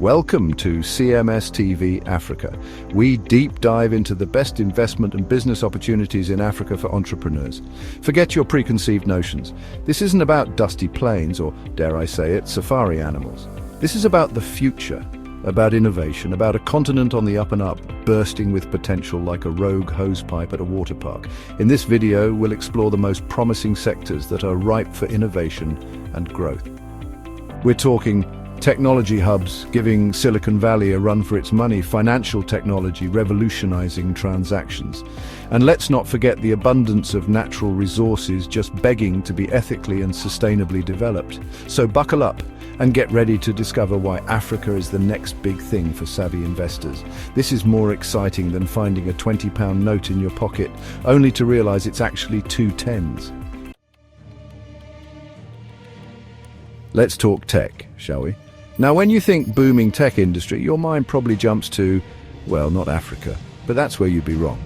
Welcome to CMS TV Africa. We deep dive into the best investment and business opportunities in Africa for entrepreneurs. Forget your preconceived notions. This isn't about dusty plains or, dare I say it, safari animals. This is about the future, about innovation, about a continent on the up and up, bursting with potential like a rogue hosepipe at a water park. In this video, we'll explore the most promising sectors that are ripe for innovation and growth. We're talking technology hubs giving Silicon Valley a run for its money, financial technology revolutionizing transactions. And let's not forget the abundance of natural resources just begging to be ethically and sustainably developed. So buckle up and get ready to discover why Africa is the next big thing for savvy investors. This is more exciting than finding a £20 note in your pocket, only to realize it's actually two tens. Let's talk tech, shall we? Now, when you think booming tech industry, your mind probably jumps to, well, not Africa, but that's where you'd be wrong.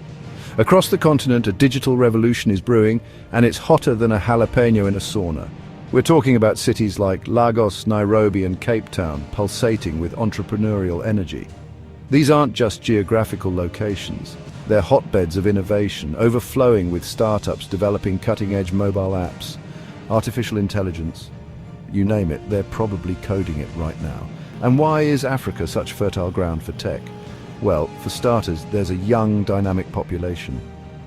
Across the continent, a digital revolution is brewing, and it's hotter than a jalapeno in a sauna. We're talking about cities like Lagos, Nairobi, and Cape Town, pulsating with entrepreneurial energy. These aren't just geographical locations. They're hotbeds of innovation, overflowing with startups developing cutting-edge mobile apps, artificial intelligence. You name it, they're probably coding it right now. And why is Africa such fertile ground for tech? Well, for starters, there's a young, dynamic population,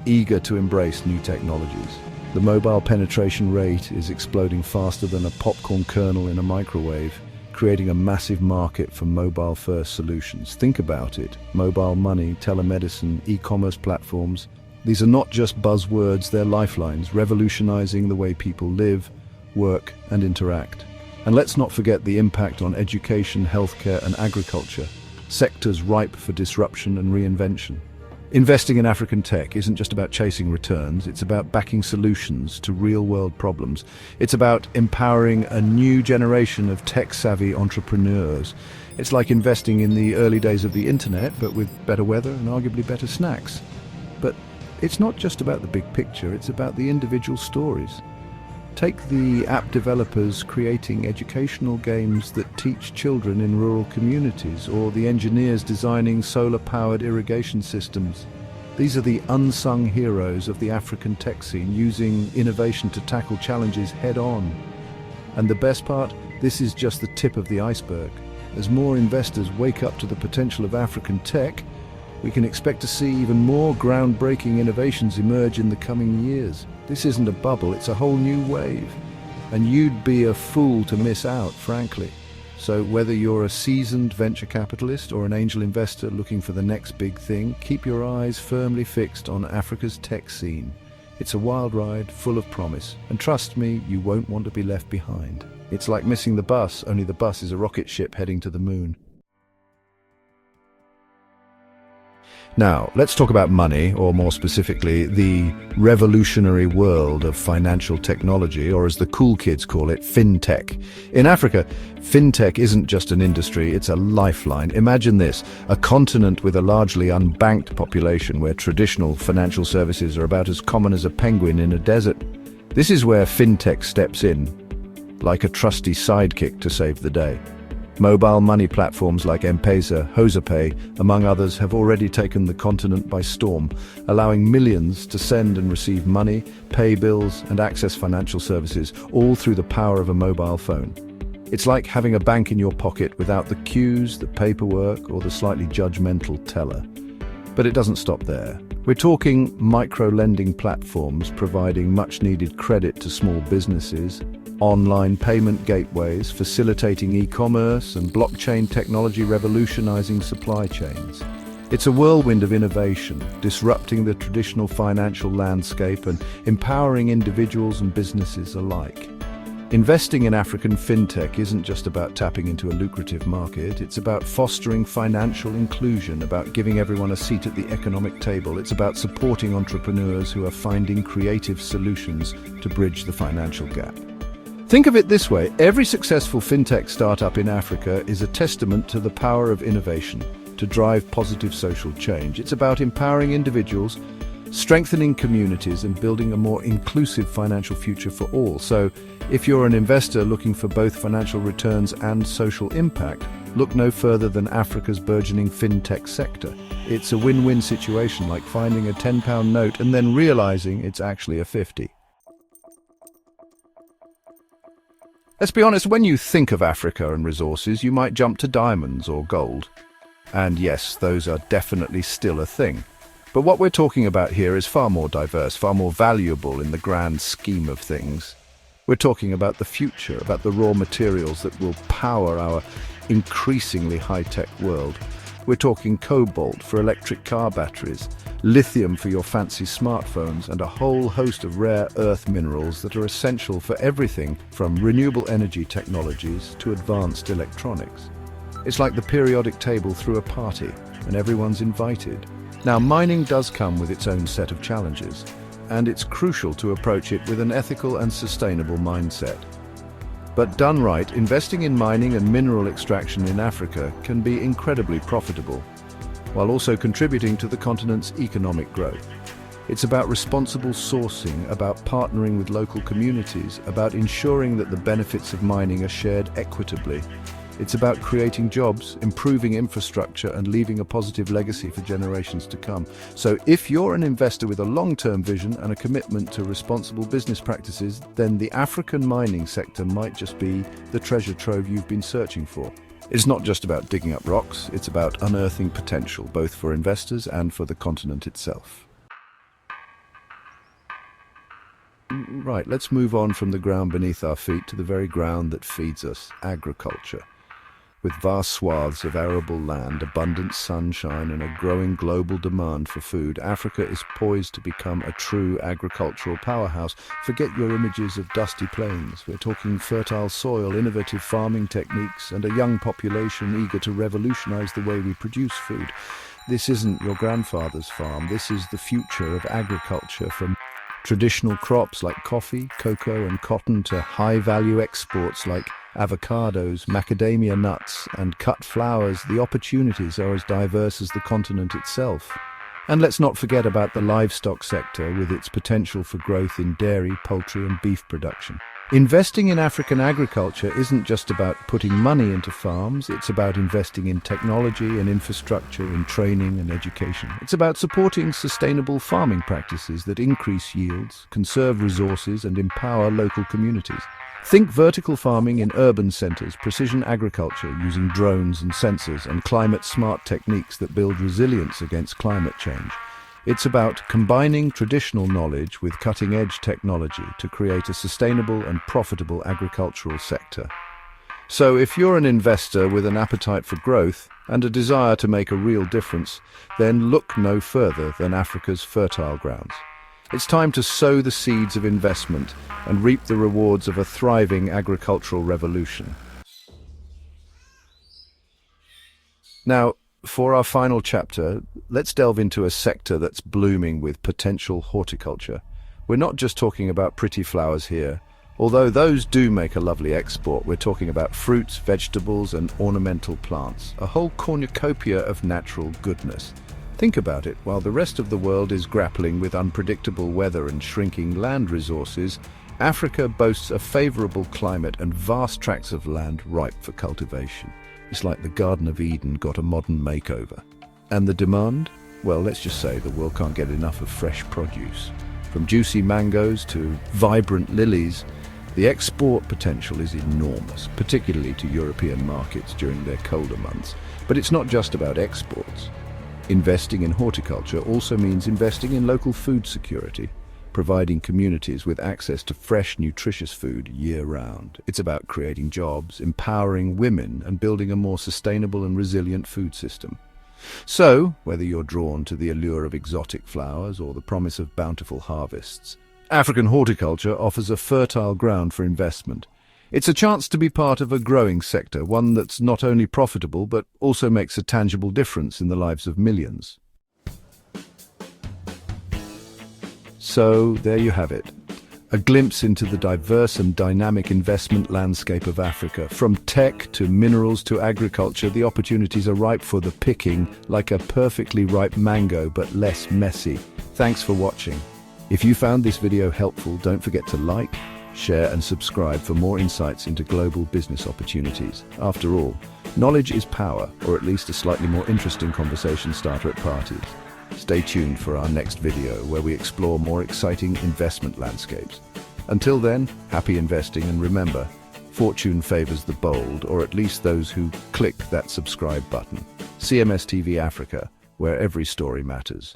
eager to embrace new technologies. The mobile penetration rate is exploding faster than a popcorn kernel in a microwave, creating a massive market for mobile-first solutions. Think about it. Mobile money, telemedicine, e-commerce platforms. These are not just buzzwords, they're lifelines, revolutionizing the way people live, work, and interact. And let's not forget the impact on education, healthcare, and agriculture, sectors ripe for disruption and reinvention. Investing in African tech isn't just about chasing returns, it's about backing solutions to real-world problems. It's about empowering a new generation of tech-savvy entrepreneurs. It's like investing in the early days of the internet, but with better weather and arguably better snacks. But it's not just about the big picture, it's about the individual stories. Take the app developers creating educational games that teach children in rural communities, or the engineers designing solar-powered irrigation systems. These are the unsung heroes of the African tech scene, using innovation to tackle challenges head-on. And the best part? This is just the tip of the iceberg. As more investors wake up to the potential of African tech, we can expect to see even more groundbreaking innovations emerge in the coming years. This isn't a bubble, it's a whole new wave. And you'd be a fool to miss out, frankly. So whether you're a seasoned venture capitalist or an angel investor looking for the next big thing, keep your eyes firmly fixed on Africa's tech scene. It's a wild ride, full of promise. And trust me, you won't want to be left behind. It's like missing the bus, only the bus is a rocket ship heading to the moon. Now, let's talk about money, or more specifically, the revolutionary world of financial technology, or as the cool kids call it, fintech. In Africa, fintech isn't just an industry, it's a lifeline. Imagine this, a continent with a largely unbanked population where traditional financial services are about as common as a penguin in a desert. This is where fintech steps in, like a trusty sidekick to save the day. Mobile money platforms like M-Pesa, Hosapay, among others, have already taken the continent by storm, allowing millions to send and receive money, pay bills, and access financial services, all through the power of a mobile phone. It's like having a bank in your pocket without the queues, the paperwork, or the slightly judgmental teller. But it doesn't stop there. We're talking micro-lending platforms providing much-needed credit to small businesses, online payment gateways facilitating e-commerce, and blockchain technology revolutionizing supply chains. It's a whirlwind of innovation, disrupting the traditional financial landscape and empowering individuals and businesses alike. Investing in African fintech isn't just about tapping into a lucrative market, it's about fostering financial inclusion, about giving everyone a seat at the economic table. It's about supporting entrepreneurs who are finding creative solutions to bridge the financial gap. Think of it this way, every successful fintech startup in Africa is a testament to the power of innovation to drive positive social change. It's about empowering individuals, strengthening communities, and building a more inclusive financial future for all. So, if you're an investor looking for both financial returns and social impact, Look no further than Africa's burgeoning fintech sector. It's a win-win situation, like finding a £10 note and then realizing it's actually a 50. Let's be honest, when you think of Africa and resources, you might jump to diamonds or gold. And yes, those are definitely still a thing. But what we're talking about here is far more diverse, far more valuable in the grand scheme of things. We're talking about the future, about the raw materials that will power our increasingly high-tech world. We're talking cobalt for electric car batteries, lithium for your fancy smartphones, and a whole host of rare earth minerals that are essential for everything from renewable energy technologies to advanced electronics. It's like the periodic table through a party, and everyone's invited. Now, mining does come with its own set of challenges, and it's crucial to approach it with an ethical and sustainable mindset. But done right, investing in mining and mineral extraction in Africa can be incredibly profitable, while also contributing to the continent's economic growth. It's about responsible sourcing, about partnering with local communities, about ensuring that the benefits of mining are shared equitably. It's about creating jobs, improving infrastructure, and leaving a positive legacy for generations to come. So if you're an investor with a long-term vision and a commitment to responsible business practices, then the African mining sector might just be the treasure trove you've been searching for. It's not just about digging up rocks, it's about unearthing potential, both for investors and for the continent itself. Right, let's move on from the ground beneath our feet to the very ground that feeds us, agriculture. With vast swaths of arable land, abundant sunshine, and a growing global demand for food, Africa is poised to become a true agricultural powerhouse. Forget your images of dusty plains. We're talking fertile soil, innovative farming techniques, and a young population eager to revolutionize the way we produce food. This isn't your grandfather's farm. This is the future of agriculture, from traditional crops like coffee, cocoa, and cotton to high-value exports like avocados, macadamia nuts, and cut flowers. The opportunities are as diverse as the continent itself. And let's not forget about the livestock sector with its potential for growth in dairy, poultry, and beef production. Investing in African agriculture isn't just about putting money into farms, it's about investing in technology and infrastructure, in training and education. It's about supporting sustainable farming practices that increase yields, conserve resources, and empower local communities. Think vertical farming in urban centres, precision agriculture using drones and sensors, and climate-smart techniques that build resilience against climate change. It's about combining traditional knowledge with cutting-edge technology to create a sustainable and profitable agricultural sector. So if you're an investor with an appetite for growth and a desire to make a real difference, then look no further than Africa's fertile grounds. It's time to sow the seeds of investment and reap the rewards of a thriving agricultural revolution. Now, for our final chapter, let's delve into a sector that's blooming with potential horticulture. We're not just talking about pretty flowers here. Although those do make a lovely export, we're talking about fruits, vegetables, and ornamental plants. A whole cornucopia of natural goodness. Think about it, while the rest of the world is grappling with unpredictable weather and shrinking land resources, Africa boasts a favorable climate and vast tracts of land ripe for cultivation. It's like the Garden of Eden got a modern makeover. And the demand? Well, let's just say the world can't get enough of fresh produce. From juicy mangoes to vibrant lilies, the export potential is enormous, particularly to European markets during their colder months. But it's not just about exports. Investing in horticulture also means investing in local food security, providing communities with access to fresh, nutritious food year-round. It's about creating jobs, empowering women, and building a more sustainable and resilient food system. So, whether you're drawn to the allure of exotic flowers or the promise of bountiful harvests, African horticulture offers a fertile ground for investment. It's a chance to be part of a growing sector, one that's not only profitable but also makes a tangible difference in the lives of millions. So, there you have it. A glimpse into the diverse and dynamic investment landscape of Africa. From tech to minerals to agriculture, the opportunities are ripe for the picking, like a perfectly ripe mango, but less messy. Thanks for watching. If you found this video helpful, don't forget to like, share and subscribe for more insights into global business opportunities. After all, knowledge is power, or at least a slightly more interesting conversation starter at parties. Stay tuned for our next video where we explore more exciting investment landscapes. Until then, happy investing, and remember, fortune favors the bold, or at least those who click that subscribe button. CMS TV Africa, where every story matters.